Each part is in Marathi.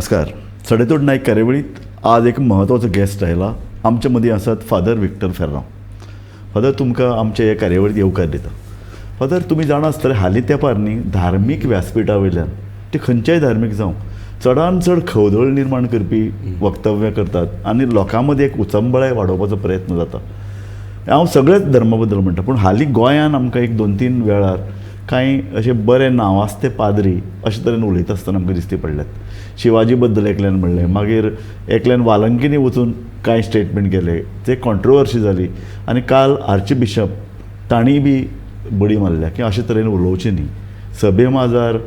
नमस्कार. सडेतोड नायक कार्यावळीत आज एक महत्वाचो गेस्ट आयला. आमच्या मदीं आसात फादर विक्टर फेर्रांव. फादर, तुमकां आमच्या ह्या कार्यावळीत येवकार दिता. फादर, तुमी जाणा आसतले हालीं तेंपार न्ही धार्मीक व्यासपिठा वयल्यान ते खंयच्याय धार्मीक जावं चडांत चड खवदळ निर्माण करपी वक्तव्यां करतात आनी लोकां मदीं एक उचंबळाय वाडोवपाचो प्रयत्न जाता. हांव सगळेच धर्मा बद्दल म्हणटा, पूण हालीं गोंयांत आमकां एक 2-3 वेळार कांय अशे बरे नांवाजते पाद्री अशे तरेन उलयता आसतना आमकां दिश्टी पडल्यात. शिवाजी बद्दल एकल्यान म्हणलें, मागीर एकल्यान वालंकिनी वचून कांय स्टेटमेंट केले, ते कॉन्ट्रोवर्सी जाली आनी काल आर्च बिशप तांणी बी बडी मारल्या की अशे तरेन उलोवचें न्ही, सभे माजार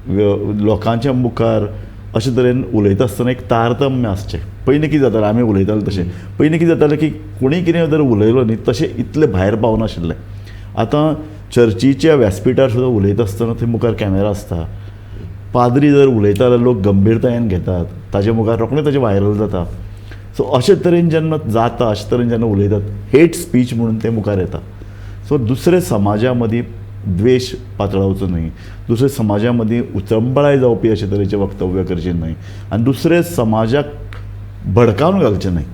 लोकांच्या मुखार अशे तरेन उलयता आसतना एक तारतम्य आसचें. पयलीं कितें जातालें, आमी उलयताले तशें पयलीं कितें जातालें की कोणीय कितें जर उलयलो न्ही तशें इतलें भायर पावनाशिल्लें. आतां चर्चीच्या व्यासपिठार सुद्दां उलयता आसतना थंय मुखार कॅमेरा आसता. पाद्री जर उलयता जाल्यार लोक गंभीरतायेन घेतात, ताजे मुखार रोखडें ताजें व्हायरल जाता. सो अशे तरेन जेन्ना जाता, अशे तरेन जेन्ना उलयतात, हेट स्पीच म्हणून ते मुखार येता. सो दुसरे समाजा मदीं द्वेश पातळावचो न्हय, दुसरे समाजा मदीं उचंबळाय जावपी अशे तरेचे वक्तव्य करचे न्हय आनी दुसरे समाजाक भडकावन घालचें न्हय.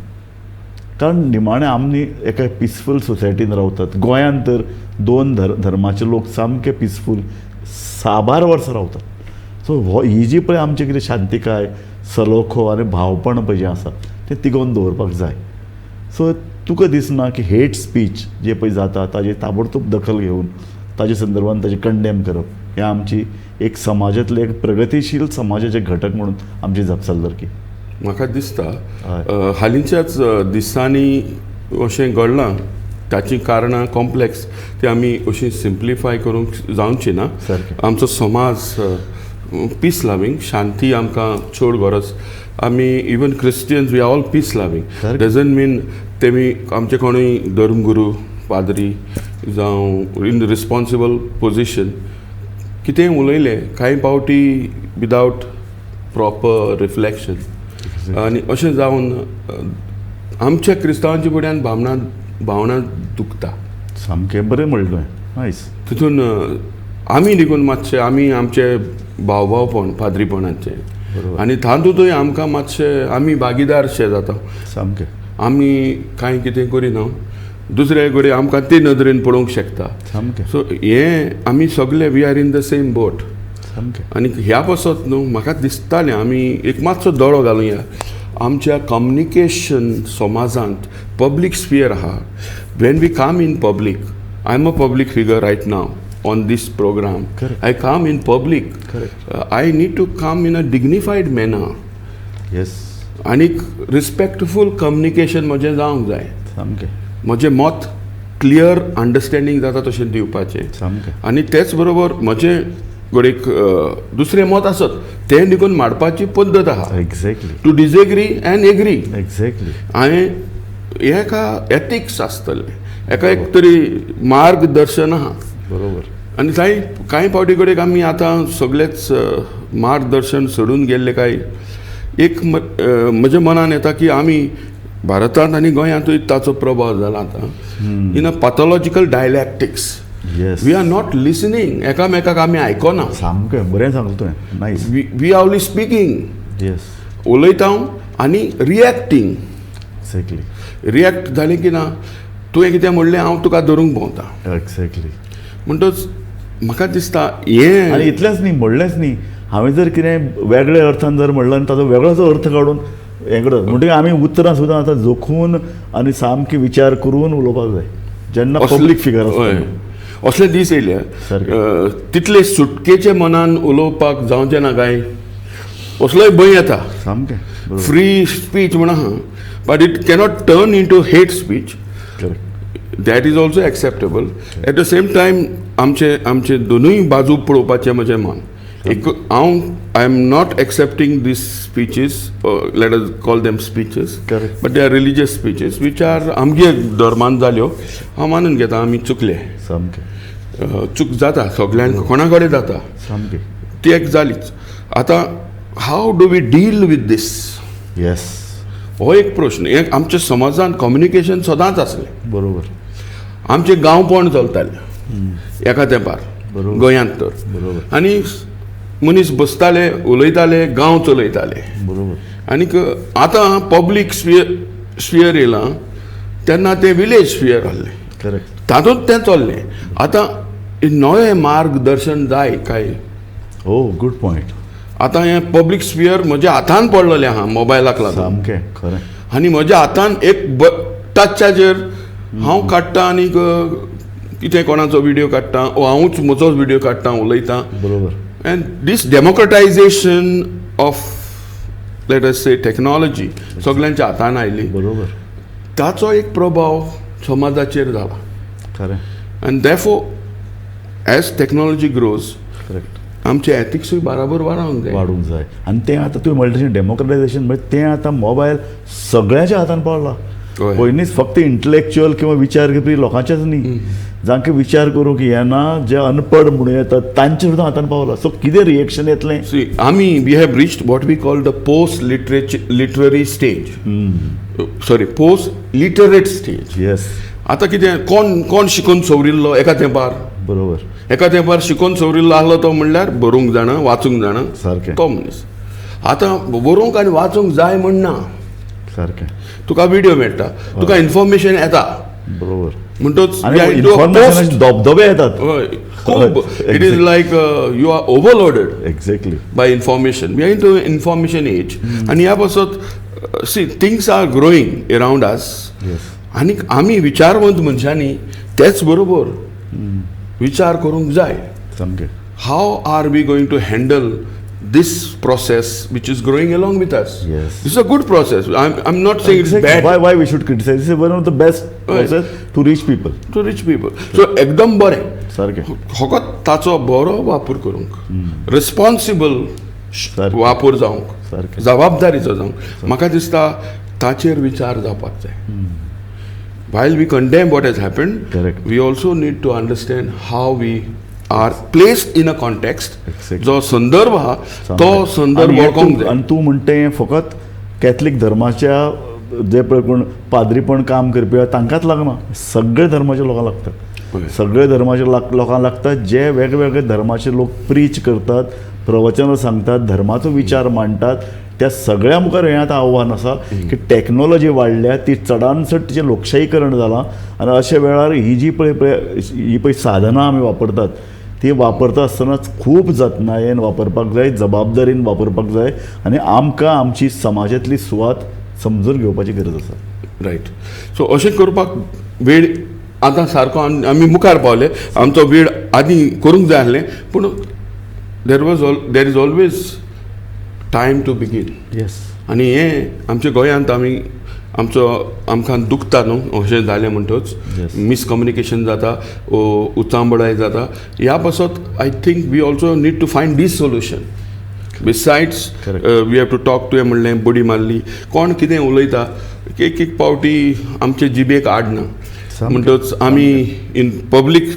कारण निमाणे आमी एका पिसफूल सोसायटीन रावतात. गोंयांत तर 2 धर्माचे लोक सामके पिसफूल 6-12 वर्सां रावतात. सो ही जी पळय आमची कितें शांतिकाय, सलोखो आनी भावपण पळय जें आसा तें तिगोवन दवरपाक जाय. सो तुका दिसना की हेट स्पीच जे पळय जाता ताजी ताबडतोब दखल घेवन ताजे संदर्भान ताजें कंडेम करप हें आमची एक समाजांतले एक प्रगतीशील समाजाचे घटक म्हणून आमची जापसालदारकी. म्हाका दिसता हालींच्याच दिसांनी अशें घडलां, ताची कारणां कॉम्प्लेक्स ती आमी अशी सिम्प्लिफाय करूंक जावची ना. आमचो समाज पीस लवींग, शांती आमकां चड गरज. आमी even Christians we are all peace loving. Doesn't mean तेमी आमचे कोणूय धर्मगुरू पाद्री जावं इन रिस्पॉन्सिबल पोजिशन कितेंय उलयलें कांय पावटी विदावट प्रॉपर रिफ्लेक्शन आनी अशें जावन आमच्या क्रिस्तांवांच्या फुड्यान भावना दुखता. सामकें बरें म्हणलें, नायस. तितून आमी देखून मातशें आमी आमचे भावभावपण पाद्रीपणाचें आनी तातूंतूय आमकां मातशें आमी भागीदारशे जाता. सामकें आमी कांय कितें करिना, दुसरे कडेन आमकां ते नदरेन पळोवंक शकता. सामकें. सो हें आमी सगळे we are in the same boat. सामकें. आनी ह्या पासत न्हू म्हाका दिसतालें आमी एक मातसो दोळो घालुया आमच्या कम्युनिकेशन समाजांत. पब्लीक स्फियर आहा. When we come in public, I am a public figure right now on this programme. I come in public. I need to come in a dignified manner. Yes. आनीक रिस्पेक्टफूल कम्युनिकेशन म्हजें जावंक जाय. सामकें. म्हजें मत क्लियर अंडरस्टँडींग जाता तशें दिवपाचें. सामकें. आनी तेच बरोबर म्हजें गोडेक दुसरें मत आसत तें देखून मांडपाची पद्दत आहा. Exactly. To disagree and agree. Exactly. हांवें हेका एथिक्स आसतलें, हेका एक तरी मार्गदर्शन आहा. बरोबर. आनी कांय पावटी कडेन आमी आतां सगळेच मार्गदर्शन सोडून गेल्ले काय एक म्हज्या मनान येता की आमी भारतांत आनी गोंयांतूय ताचो प्रभाव जाला आतां in a pathological dialectics. Yes. We are not listening. एकामेकाक आमी आयकना. सामकें बरें सांगलें तुवें. Nice. We are only speaking. Yes. उलयता आनी रियॅक्टींग. एक्झॅक्टली. रियॅक्ट जालें की ना तुवें कितें म्हणलें हांव तुका धरूंक भोंवता. एक्झॅक्टली. म्हणटच म्हाका दिसता हें आनी इतलेंच न्ही, म्हणलेंच न्ही, हांवें जर कितें वेगळे अर्थान जर म्हणलें आनी ताचो वेगळोच अर्थ काडून हें करता म्हणटकीर आमी उतरां सुद्दां आतां जोखून आनी सामकी विचार करून उलोवपाक जाय जेन्ना पब्लीक फिगर आसता. असले दीस येयले तितले सुटकेचे मनान उलोवपाक जावचें ना काय असलोय भंय येता. सामकें. फ्री स्पीच म्हण आहा, but it cannot turn in to hate speech. That is also acceptable. At the same time आमचे दोनूय बाजू पळोवपाचें म्हजें मन. एक हांव I am not accepting these speeches, let us call them speeches, but they are religious speeches which are आमगे धर्मान जाल्यो. हांव मानून घेता आमी चुकले. सामकें. चूक जाता सगळ्यांक, कोणा कडेन जाता. सामकें. ती एक जालीच. आतां how do we deal with this. Yes. हो एक प्रश्न. एक आमच्या समाजांत कम्युनिकेशन सदांच आसलें. बरोबर. आमचें गांवपण चलतालें एका तेंपार गोंयांत तर. बरोबर. आनी मनीस बसताले उलयताले गांव चलयताले. बरोबर. आनीक आतां पब्लीक स्फियर येयलां तेन्ना तें विलेज स्फियर आहलें. करेक्ट. तातूंत तें चल्लें. आतां नवें मार्गदर्शन जाय काय. Good point. आतां हें पब्लीक स्फियर म्हज्या हातान पडलेलें आहा मोबायलाक लागून. सामकें खरें. आनी म्हज्या हातान एक टचाचेर हांव काडटां आनीक कितें कोणाचो व्हिडियो काडटां वो हांवूच म्हजोच व्हिडियो काडटां उलयतां. बरोबर. And this democratisation of let us say technology सगळ्यांच्या हातान आयली. बरोबर. ताचो एक प्रभाव समाजाचेर जाला. खरें. And therefore as technology grows correct. आमचे एथिक्सूय बराबर वाडोवंक जाय. वाडूंक जाय. आनी तें आतां तुवें म्हणलें तशें डेमोक्रेटायझेशन म्हणजे तें आतां मोबायल सगळ्याच्या हातान पावला. पयलींच फक्त इंटलेक्च्युअल किंवा विचार करपी लोकांचेच न्ही, जांकां विचार करूंक येना, जे अनपड म्हणूं येतात तांचे सुद्दां हातान पावला. सो कितें रिएक्शन येतलें. आमी we have reached what we call the post literary stage. Sorry, post literate stage. Yes. आतां कितें कोण शिकून सवरिल्लो एका तेंपार. बरोबर. एका तेंपार शिकून सवरिल्लो आहलो तो म्हणल्यार बरोवंक जाणा वाचूंक जाणा सारकें. तो मनीस. आतां बरोवंक आनी वाचूंक जाय म्हणना. सारकें. तुका व्हिडियो मेळटा, तुका इन्फॉर्मेशन येता. बरोबर. म्हणटच इन्फॉर्मेशन धबधबे येतात. खूब. It is like you are overloaded exactly by information. We are in to information age. आनी ह्या पासत these things are growing around us. आनी आमी विचारवंत मनशांनी तेच बरोबर विचार करूंक जाय. सामकें. How are we going to handle this process which is growing along with us. Yes. This is a good process. I'm not saying it's bad. Why we should criticize? This is one of the best process to reach people. To reach people. So एकदम बरें. सारकें. फकत ताचो बरो वापर करूंक. रिस्पॉन्सिबल वापर जावंक. सारकें. जबाबदारीचो जावंक. म्हाका दिसता ताचेर विचार जावपाक जाय. While we condemn what has happened, correct, we also need to understand how we are placed in a context. जो संदर्भ हा तो संदर्भ वळखूंक जाय. आनी तूं म्हणटा फकत कॅथलीक धर्माच्या जे पळय कोण पाद्रीपण काम करपी आहा तांकांच लागना, सगळे धर्माच्या लोकांक लागतात. सगळे धर्माच्या लोकांक लागतात जे वेगवेगळे धर्माचे लोक प्रीच करतात, प्रवचनां सांगतात, धर्माचो विचार मांडटात. त्या सगळ्या मुखार हें आतां आव्हान आसा की टॅक्नॉलॉजी वाडल्या, ती चडान चड तिचें लोकशायीकरण जालां. आनी अशा वेळार ही जी पळय साधनां आमी वापरतात ती वापरता आसतनाच खूब जतनायेन वापरपाक जाय, जबाबदारीन वापरपाक जाय. आनी आमकां आमची समाजांतली सुवात समजून घेवपाची गरज आसा. रायट. सो अशें करपाक वेळ आतां सारको आमी मुखार पावले. आमचो वेळ आदीं करूंक जाय आसलें पूण there is always time to begin. Yes. आनी हें आमच्या गोंयांत आमकां दुखता न्हू अशें जालें म्हणटच मिसकम्युनिकेशन जाता, उचांबडाय जाता. ह्या पासत I think we also need to find this solution. Besides we have to talk to म्हणलें बडी मारली कोण कितें उलयता एक पावटी आमचे जिबेक आडना म्हणटच आमी इन पब्लीक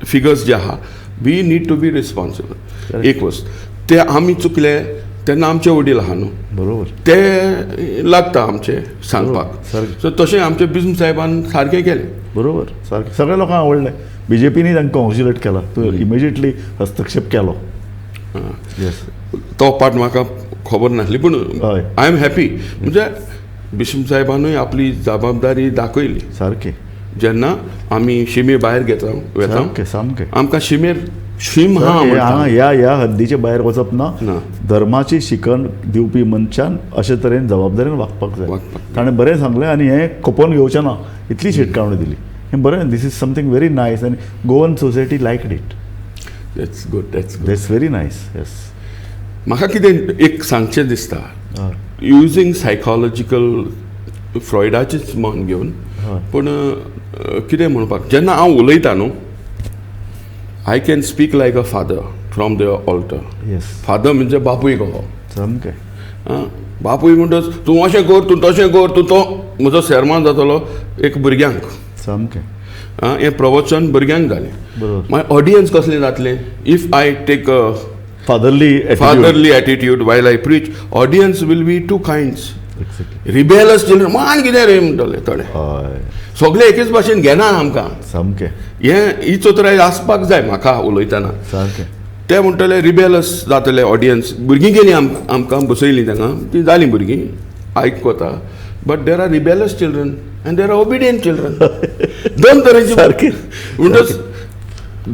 फिगर्स जे आहा we need to be responsible. एक वस्त ते आमी चुकले तेन्ना आमचे वडील आहा न्हू. बरोबर. ते लागता आमचे सांगपाक. सो तशें आमचे बिस्म साहेबान सारकें केलें. बरोबर. सारकें. सगळ्या लोकांक आवडलें. बीजेपीनी तांकां कॉन्ग्रेच्युलेट केला. तूं इमिजिएटली हस्तक्षेप केलो. येस. तो पार्ट म्हाका खबर नासली पूण आय एम हॅपी. म्हणजे बिस्म साहेबानूय आपली जबाबदारी दाखयली. सारकें. जेन्ना आमी शिमे भायर वेता सामकें आमकां शीम ह्या हद्दीचे भायर वचप ना. धर्माची शिकण दिवपी मनशान अशे तरेन जबाबदारीन वागपाक जाय. ताणें बरें सांगलें आनी हें खपोवन घेवचें ना इतली शिटकावणी दिली. हें बरें. This is something very nice आनी Goan society liked it. That's good. That's very nice. Yes. म्हाका कितें एक सांगचें दिसता युजींग सायकॉलॉजिकल फ्रॉयडाचेच मन घेवन. पूण कितें म्हणपाक जेन्ना हांव उलयतां न्हू I can speak like a father from the altar. Yes. Father म्हणजे बापूय कहो. सामकें. बापूय म्हणटच तूं अशें कर, तूं तशें कर, तूं तो म्हजो सेर्मान जातलो एक भुरग्यांक. सामकें. हें प्रवचन भुरग्यांक जालें. बरोबर. मागीर ऑडियन्स कसलें जातलें if I take a fatherly attitude while I preach. Audience will be two kinds. Rebellious children मान कितें रे म्हणटले थोडे. सगळे एकेच भाशेन घेना आमकां. सामकें. ही चोतराय आसपाक जाय म्हाका उलयतना. सारकें. ते म्हणटले रिबेलस जातले ऑडियन्स भुरगीं गेलीं आमकां बसयलीं तांकां ती जालीं भुरगीं आयकता but there are rebellious children and there are obedient children दोन तरेचे म्हणटच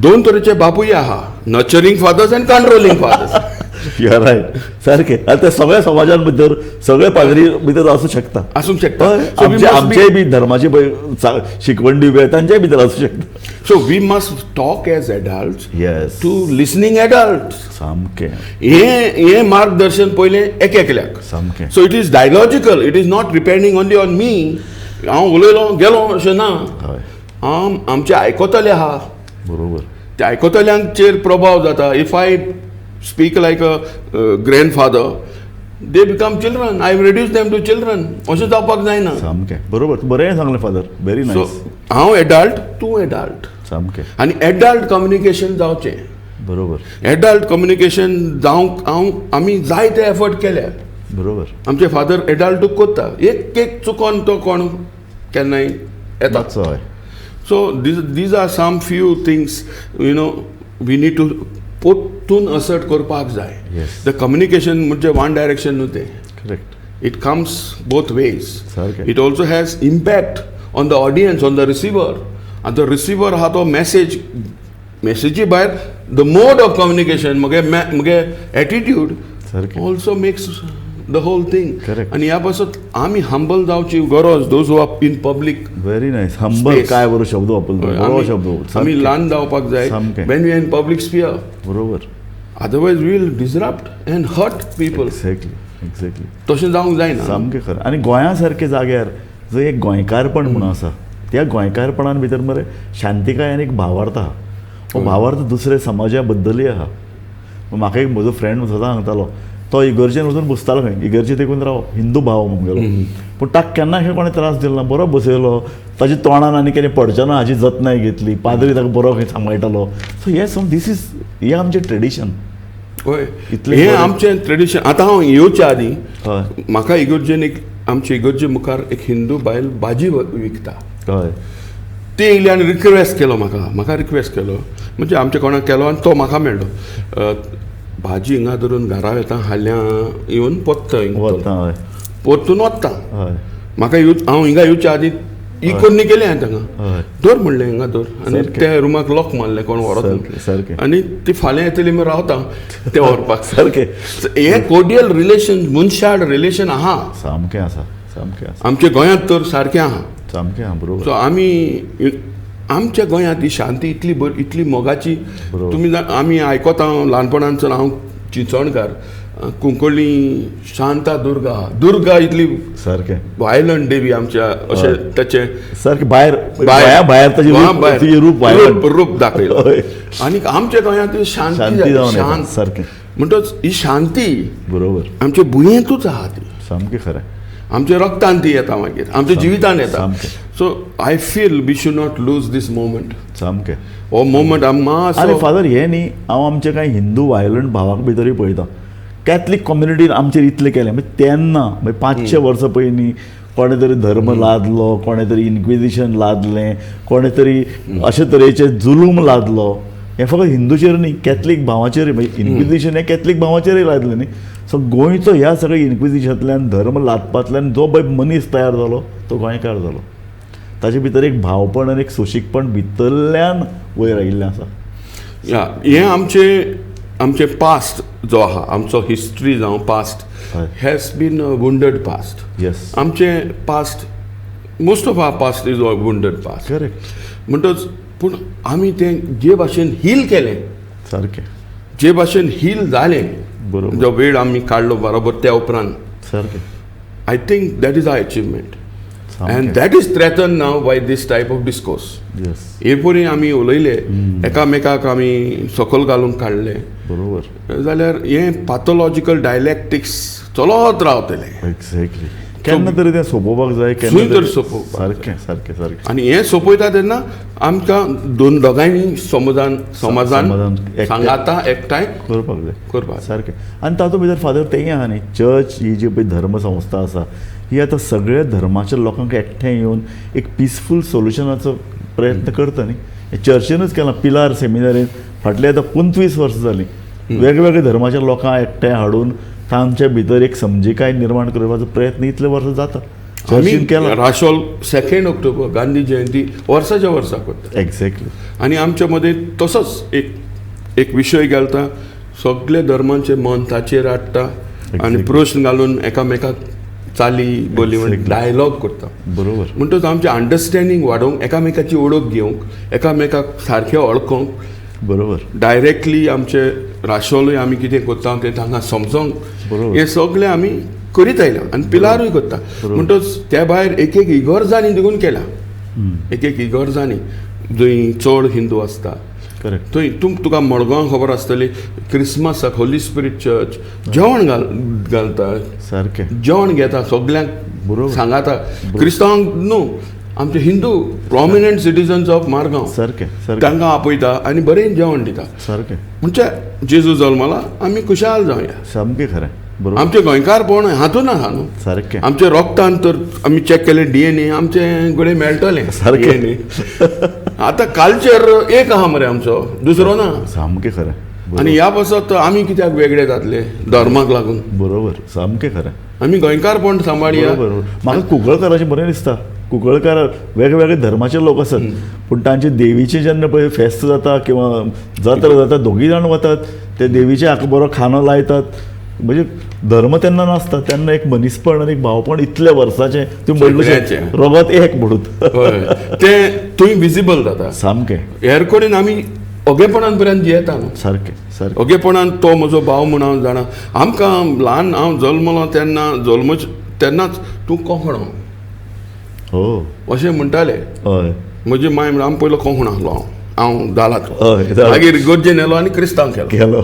दोन तरेचे बापूय आहा nurturing fathers and controlling fathers you are right सारकें आतां ते सगळ्या समाजान भितर सगळे पाद्री भितर आसूंक शकता आमचेय बी धर्माची शिकवण दिवपी तांच्याय भितर आसूंक शकता so we must talk as adults yes to listening adults सामकें हे मार्गदर्शन पयलें एकल्याक सामकें so it is dialogical it is not depending only on me हांव उलयलो गेलो अशें ना हांव आमचे आयकतले आहा बरोबर त्या आयकतल्यांचेर प्रभाव जाता if I speak like a grandfather they become children I reduce them to children अशें जावपाक जायना सामकें बरोबर बरें सांगलें फादर व्हेरी सो नायस हांव एडल्ट तूं एडल्ट सामकें आनी एडल्ट कम्युनिकेशन जावचें बरोबर एडल्ट कम्युनिकेशन जावंक आमी जायते एफर्ट केल्या बरोबर आमचे फादर एडल्टूच कोत्ता एक चुकोन तो कोण केन्नाय येता मातसो हय so these are some few things we need to पोttून असर्ट करपाक जाय द कम्युनिकेशन म्हणजे वन डायरेक्शन न्हू तें correct it comes both ways सारकें it also has impact on the audience on the receiver आनी तो रिसिवर आहा तो मेसेजी भायर द मोड ऑफ कम्युनिकेशन म्हगे attitude also makes the whole thing Correct. आनी ह्या पासून आमी हंबल जावची गरज those who are in public very nice humble काय बरो शब्द वापरलो बरो शब्द आमी ल्हान जावपाक जाय सामकें. When we are in public sphere बरोबर otherwise we will disrupt and hurt people exactly तशें जावंक जायना सामकें खरें आनी गोंया सारके जाग्यार जंय एक गोंयकारपण म्हणून आसा त्या गोंयकारपणान भितर मरे शांतिकाय आनी एक भावार्थ आहा हो भावार्थ दुसरे समाजा बद्दलूय आहा म्हाका एक म्हजो फ्रेंड सदां सांगतालो तो इगर्जेन वचून बसतालो खंय इगर्जे देखून राव हिंदू भाव म्हणून गेलो पूण ताका केन्ना कोणें त्रास दिलो ना बरो बसयलो ताच्या तोंडान आनी कितें पडचें ना हाची जतनाय घेतली पाद्री ताका बरो खंय सांबाळटालो सो हे दीस इज हें आमचें ट्रेडिशन हय हें आमचें ट्रेडिशन आतां हांव येवच्या आदीं म्हाका इगर्जेन एक आमचे इगर्जे मुखार एक हिंदू बायल भाजी विकता हय ती येयली आनी रिक्वेस्ट केलो म्हाका रिक्वेस्ट केलो म्हणजे आमचे कोणाक केलो आनी तो म्हाका मेळ्ळो भाजी हिंगा धरून घरा येता हाल्या येवन पोत्ता हय पोत्तून वता हय म्हाका हांव हिंगा येवच्या आदीं इकोन्नी केली हांवें तांकां हय दवर म्हणलें हिंगा दवर आनी त्या रुमाक लॉक मारलें कोण व्हरत सारकें आनी ती फाल्यां येतली मी रावता ते व्हरपाक सारकें हें कोडियल रिलेशन मनशाड रिलेशन आहा सामकें आसा सामकें आसा आमच्या गोंयांत तर सारकें आहा सामकें आहा बरोबर सो आमी आमच्या गोंयांत ही शांती इतली मोगाची तुमी आमी आयकता ल्हानपणांसून हांव चिंचोणकार कुंकळ्ळी शांता दुर्गा इतली सारकें वायलंट देवी आमच्या अशें ताचें सारकें भायर भायर ताचें रूप दाखयलो आनी आमच्या गोंयांत शांती शांत सारकें म्हणटच ही शांती बरोबर आमच्या भुंयेंतूच आहा ती सामकें खरें आमच्या रक्तान ती येता मागीर आमच्या जिवितान येता so I feel we should not lose this moment सामकें हो मोमेंट आनी फादर हें न्ही हांव आमचे कांय हिंदू वायलंट भावाक भितरूय पळयता कॅथलीक कम्युनिटीन आमचेर इतलें केलें मागीर तेन्ना 500 वर्सां पयलीं कोणे तरी धर्म लादलो कोणे तरी इन्क्विजिशन लादलें कोणे तरी अशे तरेचे जुलूम लादलो हें फकत हिंदूचेर न्ही कॅथलीक भावाचेर इन्क्विजिशन हें कॅथलीक भावाचेरय लादलें न्ही सो गोंयचो ह्या सगळ्या इन्क्विजिशनांतल्यान धर्म लादपांतल्यान जो पळय मनीस तयार जालो तो गोंयकार जालो ताचे भितर एक भावपण आनी एक सोशीकपण भितरल्यान वयर आयिल्लें आसा हें आमचे पास्ट जो आहा आमचो हिस्ट्री जावं past has been wounded past yes आमचे past most of our past is wounded past correct म्हणटच पूण आमी तें जे भाशेन हील केलें सारकें जे भाशेन हील जालें बरोबर जो वेळ आमी काडलो बरोबर त्या उपरांत सारकें I think that is our achievement and that is threaten now by this type of discourse हे परी आमी उलयले एकामेकाक आमी सकयल घालून काडले बरोबर जाल्यार हें पॅथॉलॉजिकल डायलॅक्टिक्स चलत रावतलें एक्झॅक्टली केन्ना तरी तें सोंपोवपाक जाय खंय तर सोंपोवपाक सारकें सारकें सारकें आनी हें सोंपयता तेन्ना आमकां दोगांयनी समाजान सांगाता एकठांय करपाक सारकें आनी तातूंत भितर फादर तेंय आहा न्ही चर्च ही जी पळय धर्मसंस्था आसा ही आतां सगळ्या धर्माच्या लोकांक एकठांय येवन एक पिसफूल सोल्युशनाचो प्रयत्न करता न्ही चर्चीनूच केलां पिलार सेमिनारीन फाटलीं आतां 25 वर्सां जालीं वेगवेगळ्या धर्माच्या लोकांक एकठांय हाडून तांचे भितर एक समजिकाय निर्माण करपाचो प्रयत्न इतले वर्सां जाता. चर्चीन केला. राशोल 2 ऑक्टोबर गांधी जयंती वर्साच्या वर्सा करता. एक्झॅक्टली. आणि आमच्या मध्ये तसोच एक विशय घालता, सगळे धर्मांचे मन ताचेर हाडटा आणि प्रश्न घालून एकामेकाक चाली बोली म्हणून डायलॉग करता. बरोबर. म्हणटच आमचें अंडरस्टँडींग वाडोवंक, एकामेकाची ओळख घेवंक, एकामेकाक सारकें वळखूंक, बरोबर. डायरेक्टली आमचे राशोलूय आमी कितें करता तें तांकां समजोंक, बरोबर. हें सगळें आमी करीत आयल्या आनी पिलारूय करता. म्हणटच त्या भायर एक इगर्जांनी देखून केला. एक इगर्जांनी जंय चड हिंदू आसता करेक्ट. थंय तुका मडगांव खबर आसतली, क्रिस्मसाक होली स्पिरीट चर्च जेवण घालता, सारकें. जेवण घेता सगल्यांक. बरोबर. सांगाता क्रिस्तांवांक न्हू, आमचे Hindu prominent citizens of Margao सारकें. सारकें. तांकां आपयता आनी बरें जेवण दिता. सारकें. म्हणजे जेजू जल्मला आमी खुशाल जावया. सामकें खरें. बरोबर. आमचे गोंयकारपण हातून आहा न्हू. सारकें. आमचे रोगतान तर आमी चॅक केलें DNA आमचे गडे मेळटलें. सारकें. आतां कल्चर एक आहा मरे आमचो, दुसरो ना. सामकें खरें. आनी ह्या पासत आमी कित्याक वेगळे जातले धर्माक लागून. बरोबर. सामकें खरें. आमी गोंयकारपण सांबाळया. बरोबर. म्हाका कुंकळकाराचें बरें दिसता. कुंकळकार वेगवेगळे धर्माचे लोक आसात, पूण तांचे देवीचे जेन्ना पळय फेस्त जाता किंवा जात्रा जाता, दोगी जाण वतात, ते देवीचे हाका बरो खानो लायतात. म्हणजे धर्म तेन्ना नासता, तेन्ना एक मनीसपण आनी एक भावपण इतल्या वर्साचें तुमी म्हणलें रगत एक म्हणून तें थंय विजिबल जाता. सामकें. हेर कडेन आमी ओगेपणान पर्यंत जियेता न्हू. सारकें. सारकें. ओगेपणान तो म्हजो भाव म्हूण हांव जाणा. आमकां ल्हान हांव जल्मलो तेन्नाच तूं कोंकणो हो अशें म्हणटाले. हय. म्हजी माय म्हणून पयलो कोंकण आसलो हांव दालात. हय. मागीर गोज्जेन येलो आनी क्रिस्तांव केलो. गेलो.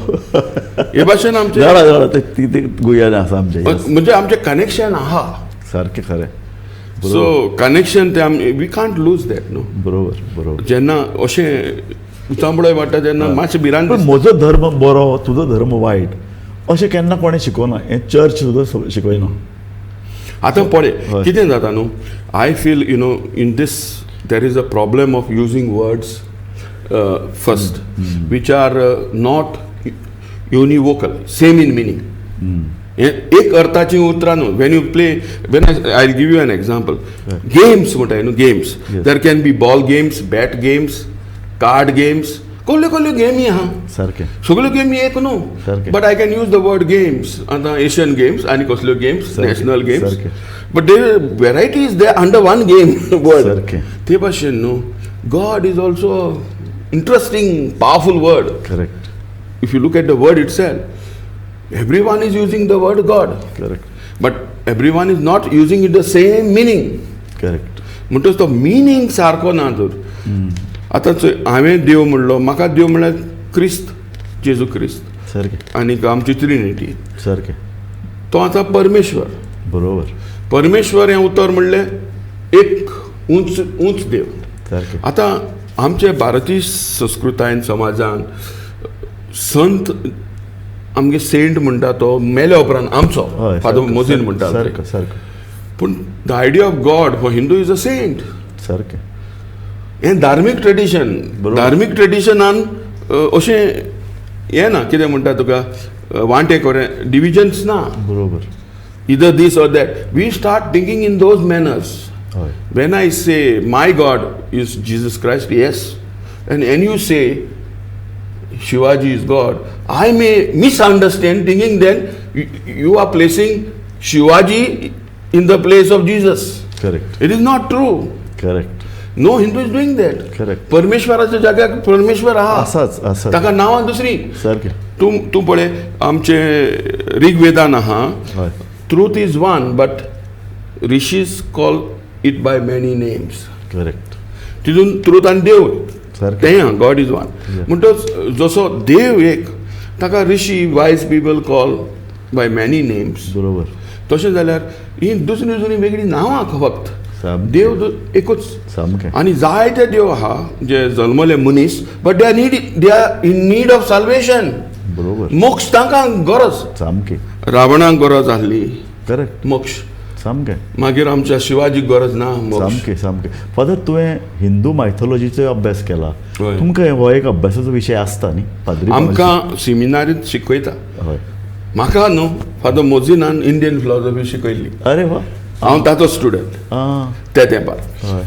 हे भाशेन आमचें जाणा ती गोंयान आसा आमचे. म्हणजे आमचें कनेक्शन आहा. सारकें खरें. सो कनेक्शन ते आमी वी कांट लूज दॅट न्हू. बरोबर. बरोबर. जेन्ना अशें उचांबळय वाडटा तेन्ना मातशें भिरांत पण म्हजो धर्म बरो, तुजो धर्म वायट अशें केन्ना कोणें शिकोवना. हें चर्च सुद्दां शिकयना. आतां पळय कितें जाता न्हू, I feel in this there is a problem of using words first which are not univocal, same in meaning. एक अर्थाची उतरां न्हू. When you play, when I give you an example. Games म्हणटाय न्हू, games there can be ball games, bat games, card games, कसल्यो गेमी आहा. सारकें. सगळ्यो गेमी एक न्हू. But I can use the word games. आतां एशियन गेम्स आनी कसल्यो games, national games, but there varieties they under one game word. सारकें. ते भाशेन न्हू God is also interesting powerful word. Correct. If you look at the word it self, everyone is using the word God. Correct. But everyone is not using it the same meaning. Correct. म्हणटच तो मिनींग सारको ना तर. आतां हांवें देव म्हणलो, म्हाका देव म्हळ्यार क्रिस्त, जेजू क्रिस्त. सारकें. आनीक आमची ट्रिनिटी. सारकें. तो आतां परमेश्वर. बरोबर. परमेश्वर हें उतर म्हणलें एक उंच देव. सारकें. आतां आमचे भारतीय संस्कृतायेन समाजान संत आमगे सेंट म्हणटा तो मेल्या उपरांत आमचो फादर मोजीन म्हणटा. सारकें. सारकें. पूण the idea of God for Hindu is a saint. सारकें. हें धार्मीक ट्रेडिशन. धार्मीक ट्रेडिशनान अशें हें ना, कितें म्हणटा तुका वांटे कोरें डिविजन्स ना. बरोबर. Either this or that. We start thinking in those manners. When I say my God is Jesus Christ, yes, and you say Shivaji is God, I may misunderstand thinking then you are placing Shivaji in the place of Jesus. Correct. It is not true. Correct. No Hindu is doing that. Correct. परमेश्वराच्या जाग्यार परमेश्वर आहा. आसाच. ताका नांवां दुसरी. सारकें. तूं पळय आमचे ऋग्वेदान आहा, truth is one but rishis call it by many names. Correct. तितून ट्रूथ आनी देव सारकें. God is one. म्हणटच जसो देव एक, ताका ऋषी wise people call by many names. बरोबर. तशें जाल्यार ही दुसरी वेगळी नांवां फक्त. देव एकूच. सामकें. आनी जायते देव आहा जे जल्मले मनीस, but they are in need of solvation. बरोबर. मोक्ष तांकां गरज. सामकें. रावणाक गरज आसली करेक्ट. मोक्ष. सामकें मागीर आमच्या शिवाजीक गरज ना मोक्ष. सामकें सामकें फादर तुवें हिंदू मायथॉलॉजीचो अभ्यास केला हय. तुमकां हो एक अभ्यासाचो विशय आसता न्ही पाद्री आमकां सेमिनारींत शिकयता. हय म्हाका न्हू फादर मोजिनान इंडियन फिलॉसॉफी शिकयल्ली. अरे वा हांव ताचो स्टुडंट आं त्या तेंपार. हय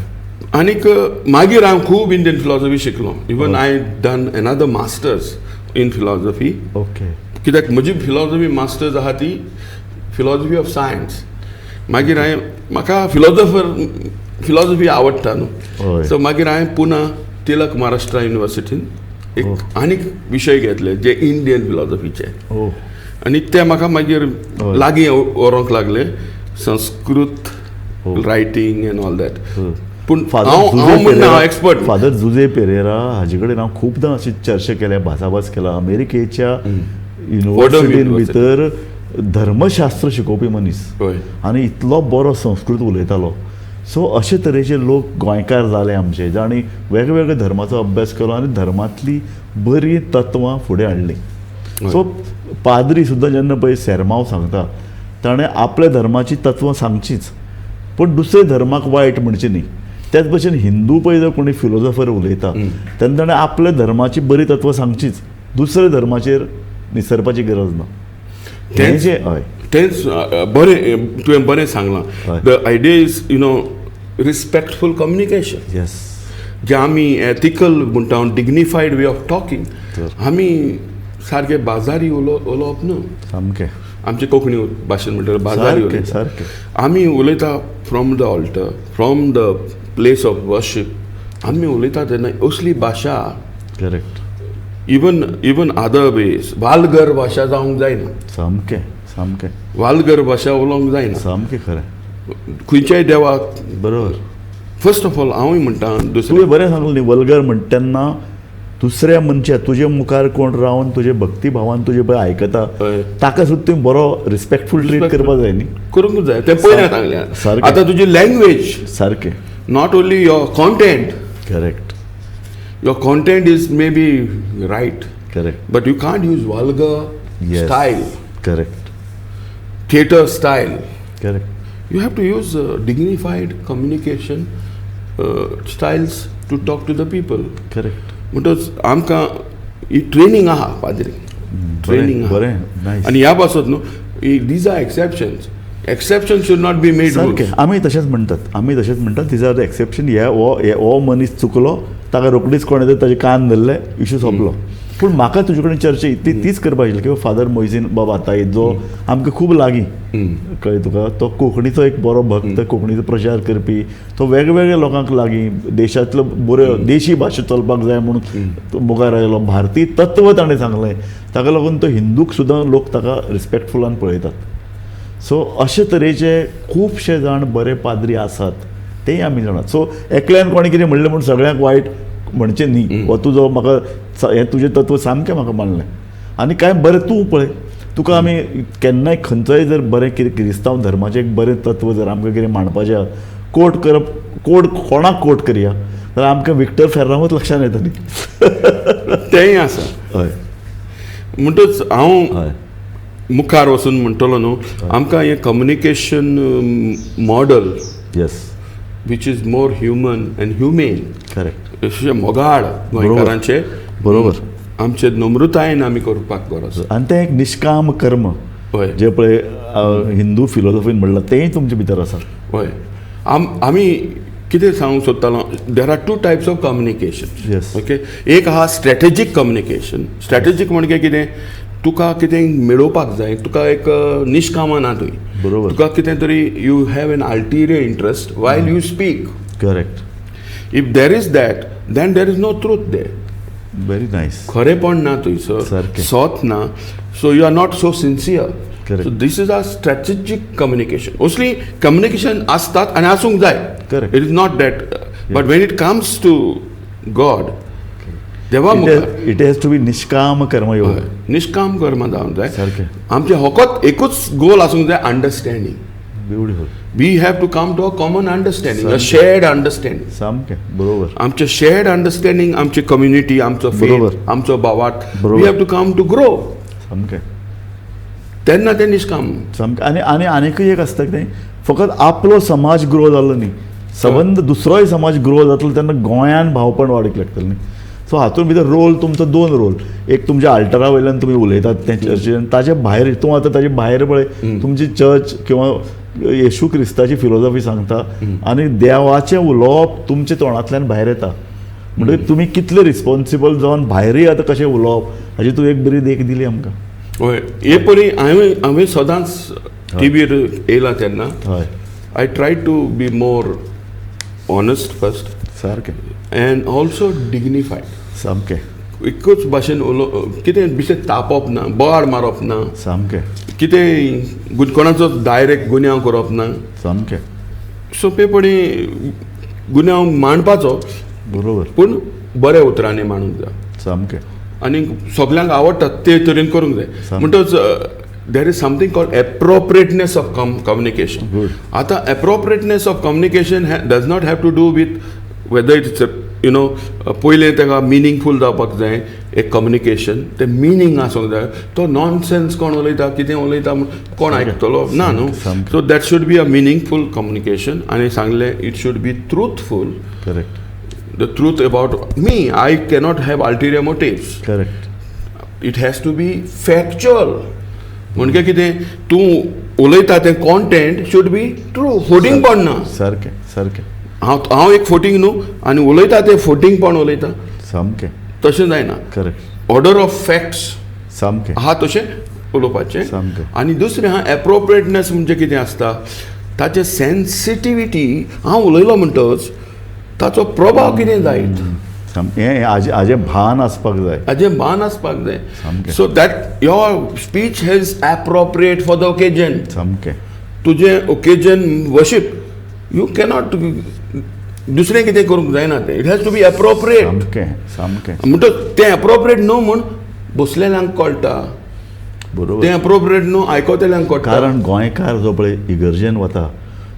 आनीक मागीर हांव खूब इंडियन फिलॉसॉफी शिकलो. Even I done another masters in philosophy. Okay कित्याक म्हजी फिलॉसॉफी मास्टर्स आहा ती फिलॉसॉफी ऑफ सायन्स. मागीर म्हाका फिलॉसॉफी आवडटा न्हू. हय. सो मागीर हांवें पुना तिलक महाराष्ट्रा युनिवर्सिटीन एक आनीक विशय घेतले जे इंडियन फिलॉसॉफीचे. ओ आनी ते म्हाका मागीर लागीं व्हरूंक लागले Sanskrit writing end all that. पूण हांव एक्सपर्ट. फादर जुजे पेरेरा हाजे कडेन हांव खूबदां अशी चर्चा केल्या भासाभास केला. अमेरिकेच्या युनिवर्सिटीन भितर धर्मशास्त्र शिकोवपी मनीस हय. आनी इतलो बरो संस्कृत उलयतालो. सो अशे तरेचे लोक गोंयकार जाले आमचे जाणी वेगवेगळ्या धर्माचो अभ्यास केलो आनी धर्मांतली बरी तत्वां फुडें हाडली. सो पाद्री सुद्दां जेन्ना पळय सेर्मांव सांगता ताणें आपल्या धर्माची तत्वां सांगचीच पूण दुसऱ्या धर्माक वायट म्हणचें न्ही. त्याच भशेन हिंदू पळय जर कोणी फिलोसॉफर उलयता तेन्ना ताणें आपल्या धर्माची बरी तत्वां सांगचीच दुसऱ्या धर्माचेर निसरपाची गरज ना. तेंच हय तेंच बरें तुवें बरें सांगलां. The idea is respectful communication. Yes जे आमी एथिकल म्हणटा हांव डिग्निफायड वे ऑफ टॉकिंग. आमी सारके बाजारी उलोवप न्हू. सामकें आमचे कोंकणी भाशेन म्हणटा बाजारी सारकें उलयता. सारकें आमी उलयता from the altar from the place of worship. आमी उलयता तेन्ना असली भाशा correct even other ways vulgar भाशा जावंक जायना. सामकें सामकें वालगर भाशा उलोवंक जायना सामकें खरें खंयच्याय देवाक. बरोबर. फर्स्ट ऑफ ऑल हांवूय म्हणटा दुसरें तुवें बरें सांगलें न्ही वल्गर म्हणटा तेन्ना दुसऱ्या मनशा तुजे मुखार कोण रावन तुजे भक्ती भावान तुजे पळय आयकता हय. ताका सुद्दां तुवें बरो रिस्पेक्टफूल ट्रीट करपाक जाय न्ही. करूंक जाय. तें पयलें सांगलें. सारकें. आतां तुजी लँग्वेज सारकें not only your content. Correct your content is may be right correct but you can't use vulgar Yes. Style correct theatre style. Correct You have to use dignified communication styles to talk to the people. Correct म्हणटच आमकां ही ट्रेनींग आहा पाद्री. ट्रेनींग आहा. बरें नायस आनी ह्या पासत न्हू these are exceptions. Exception should not be made सारकें आमी तशेंच म्हणटात दीज आर द एक्सेप्शन. हो मनीस चुकलो ताका रोखडीच कोणें तरी ताजे कान धरले इश्यू सोंपलो. पूण म्हाका तुजे कडेन चर्चा तीच करपाक आशिल्ली की फादर मोइझीन बाबा आताय जो आमकां खूब लागीं कळ्ळें तुका. तो कोंकणीचो एक बरो भक्त कोंकणीचो प्रचार करपी. तो वेगवेगळ्या लोकांक लागीं देशांतल्यो बऱ्यो देशी भाशा चलपाक जाय म्हणून तो मुखार आयलो. भारतीय तत्व ताणें सांगलें. ताका लागून तो हिंदूक सुद्दां लोक ताका रिस्पेक्टफुलान पळयतात. सो अशे तरेचे खुबशे जाण बरे पाद्री आसात तेय आमी जाणात. सो एकल्यान कोणें कितें म्हणलें म्हणून सगळ्यांक वायट म्हणचें न्ही. हो तुजो म्हाका हें तुजें तत्व सामकें म्हाका मानलें. आनी कांय बरें तूं पळय तुका आमी केन्नाय खंयचोय जर बरें कितें क्रिस्तांव धर्माचें एक बरें तत्व जर आमकां कितें मांडपाचें कोट करप कोणाक कोट करया जाल्यार आमकां विक्टर फेर्रांवूच लक्षांत येता न्ही. तेंय आसा. हय म्हणटच हांव हय मुखार वचून म्हणटलो न्हू आमकां हें communication model yes which is more human end human. Correct अशें मोगाळ गोंयकारांचे बरोबर आमचे नम्रतायेन आमी करपाक गरज. आनी तें एक निश्काम कर्म हय जे पळय हिंदू फिलॉसॉफीन म्हणलां तेंय तुमचे भितर आसा. हय. आमी कितें सांगूंक सोदतालो there are two types of communication. Yes. Okay. एक आहा स्ट्रॅटेजीक कम्युनिकेशन. स्ट्रॅटेजीक म्हणजे कितें तुका कितें मेळोवपाक जाय तुका एक निश्कामा ना थंय. बरोबर. तुका कितें तरी you have an ulterior interest while you speak. Correct if there is that then there is no truth there. Very nice. खरेपण ना थंयसर. सारकें. सोत ना. So you are not so sincere. Correct. So this is a strategic communication. Mostly communication असतात आणि आसूंक जाय. Correct. It is not that. But when it comes to God, देवा मुखार इट हॅज टू बी निश्काम कर्मयोग. निष्काम कर्म जावंक जाय. सारकें. आमचे होकोत एकूच गोल आसूंक जाय understanding. Beautiful. We have to come to a common understanding a shared understanding. सामकें बरोबर. आमचे शेअर्ड अंडरस्टँडिंग आमची कम्युनिटी आमचो बरोबर. फेथ आमचो भावार्थ बरोबर. We have to come to grow. सामकें तेन्ना तें निष्काम. सामकें. आनी आनीकय एक आसता कितें फकत आपलो समाज ग्रो जालो न्ही, संबंद दुसरोय समाज ग्रो जातलो तेन्ना गोंयान भावपण वाडीक लागतलें न्ही. सो हातूंत भितर रोल तुमचो 2 रोल. एक तुमच्या आल्टरा वयल्यान तुमी उलयतात तें चर्चेन, ताचे भायर तूं आतां ताचे भायर पळय तुमची चर्च किंवा येशू क्रिस्ताची फिलॉसॉफी सांगता आनी देवाचें उलोवप तुमच्या तोंडांतल्यान भायर येता. म्हणटकीर तुमी कितले रिस्पॉन्सिबल जावन भायरूय आतां कशें उलोवप हाची तूं एक बरी देख दिली आमकां. हय, हे परी हांवें सदांच टीव्हीर येयला तेन्ना हय I try to be more honest first सारकें एंड ऑल्सो डिग्निफायड. सामकें एकूच भाशेन कितें बिशें तापोवप ना, बोवाळ मारप ना, सामकें कितें कोणाचो डायरेक्ट गुन्यांव करप ना. सामकें सोंपेपणी गुन्यांव मांडपाचो, बरोबर, पूण बऱ्या उतरांनी मांडूंक जाय सामकें आनी सगल्यांक आवडटा ते तरेन करूंक जाय. म्हणटच there is something called appropriateness of communication. Good. आतां appropriateness of communication does not have to do with whether it's पयलें ताका मिनींगफूल जावपाक जाय एक कम्युनिकेशन, तें मिनींग आसूंक जाय. तो नॉनसेन्स कोण उलयता, कितें उलयता कोण आयकतलो ना न्हू. So that should be a meaningful communication. आनी सांगलें it should be truthful. Correct The truth about me. I cannot have ulterior motives. Correct It has to be factual. म्हणजे कितें तूं उलयता तें कॉन्टेंट शूड बी ट्रू. फोटींग पडना. सारकें सारकें हांव एक फोटींग न्हू आनी उलयता तें फोटींगपण उलयता, सामकें तशें जायना. करेक्ट ऑर्डर ऑफ फॅक्ट्स सामकें आहा तशें उलोवपाचें. सामकें. आनी दुसरें आहा एप्रोप्रिएटनेस म्हणजे कितें आसता, ताचें सेन्सिटिविटी. हांव उलयलो म्हणटच ताचो प्रभाव कितें जायत हें हाजें भान आसपाक जाय. हाजें भान आसपाक जाय. सामकें. So that your speech hedge appropriate for the occasion. सामकें तुजें ओकेजन वर्शीप यू कॅनॉट दुसरें कितें करूंक जायना तें. It has to be appropriate. सामकें सामकें म्हणटच तें एप्रोप्रिएट न्हू म्हूण बसलेल्यांक कळटा, बरोबर. तें एप्रोप्रिएट न्हू आयकतल्यांक कळटा. कारण गोंयकार जो पळय इगर्जेन वता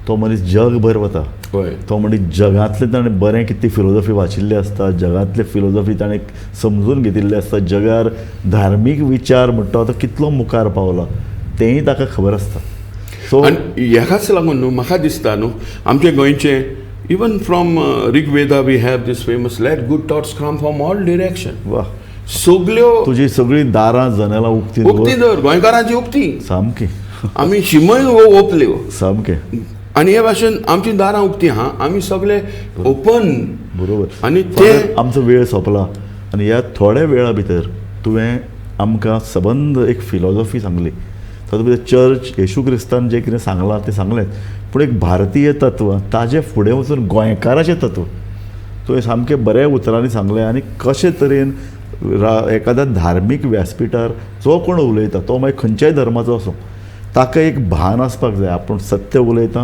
तो मनीस जगभर वता. हय, तो म्हणजे जगांतलें ताणें बरें कितें फिलॉसॉफी वाचिल्ली आसता, जगांतले फिलॉसॉफी ताणें समजून घेतिल्ले आसता, जगार धार्मीक विचार म्हणटा तो कितलो मुखार पावला तेंय ताका खबर आसता. सो आनी हेकाच लागून न्हू म्हाका दिसता न्हू आमचे गोंयचे even from Rigveda we have this famous let good thoughts come from all direction. वा, सगल्यो तुजी सगळीं दारां जनेलां उक्ती उक्ती दर गोंयकारांची उक्ती. सामकी आमी शिमय ओपल्यो सामकें. आनी हे भाशेन आमची दारां उक्ती आहा. आमी सगळे ओपन. बरोबर. आनी ते आमचो वेळ सोंपला आनी ह्या थोड्या वेळा भितर तुवें आमकां सबंद एक फिलॉसॉफी सांगली. तातूंत भितर चर्च येशू क्रिस्तान जें कितें सांगलां तें सांगलेंच, पूण एक भारतीय तत्व ताजे फुडें वचून गोंयकाराचें तत्व तुवें सामकें बऱ्या उतरांनी सांगलें. आनी कशे तरेन एखाद्या धार्मीक व्यासपिठार जो कोण उलयता तो मागीर खंयच्याय धर्माचो आसूं ताका एक भान आसपाक जाय. आपूण सत्य उलयता,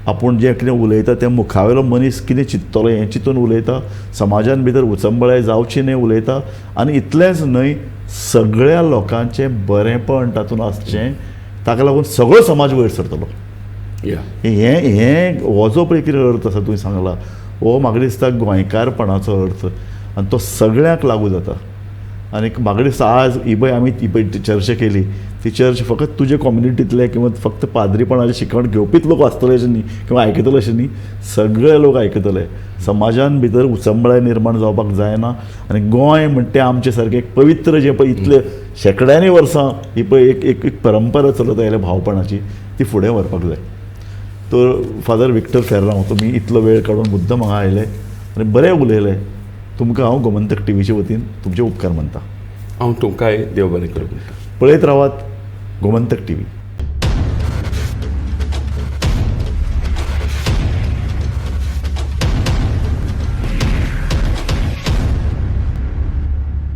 आपूण जें कितें उलयता तें मुखावेलो मनीस कितें चिंततलो हें चिंतून उलयता, समाजान भितर उचंबळाय जावची न्हय उलयता. आनी इतलेंच न्हय सगळ्या लोकांचें बरेंपण तातूंत आसचें, ताका लागून सगळो समाज वयर सरतलो. हें हो जो पळय कितें अर्थ आसा तुवें सांगला हो म्हाका दिसता गोंयकारपणाचो अर्थ आनी तो सगळ्यांक लागू जाता. आनी म्हाका दिसता आज ही पळय आमी ही पळय चर्च केली ती चर्च फकत तुजे कम्युनिटींतले किंवा फक्त पाद्रीपणाचें शिक्षण घेवपीच लोक आसतले अशें न्ही किंवा आयकतले अशें न्ही, सगळे लोक आयकतले. समाजान भितर उचंबळाय निर्माण जावपाक जायना. आनी गोंय म्हणटा तें आमचे सारकें एक पवित्र जें पळय इतले शेकड्यांनी वर्सां ही पळय एक परंपरा चलत आयल्या भावपणाची ती फुडें व्हरपाक जाय. तर फादर विक्टर फेर्रांव तुमी इतलो वेळ काडून मुद्दम हांगा आयले आनी बरें उलयलें. तुमकां हांव गोमंतक टीव्हीचे वतीन तुमचे उपकार मानता. हांव तुमकांय देव बरें करूं. पळयत रावात गोमंतक टीव्ही.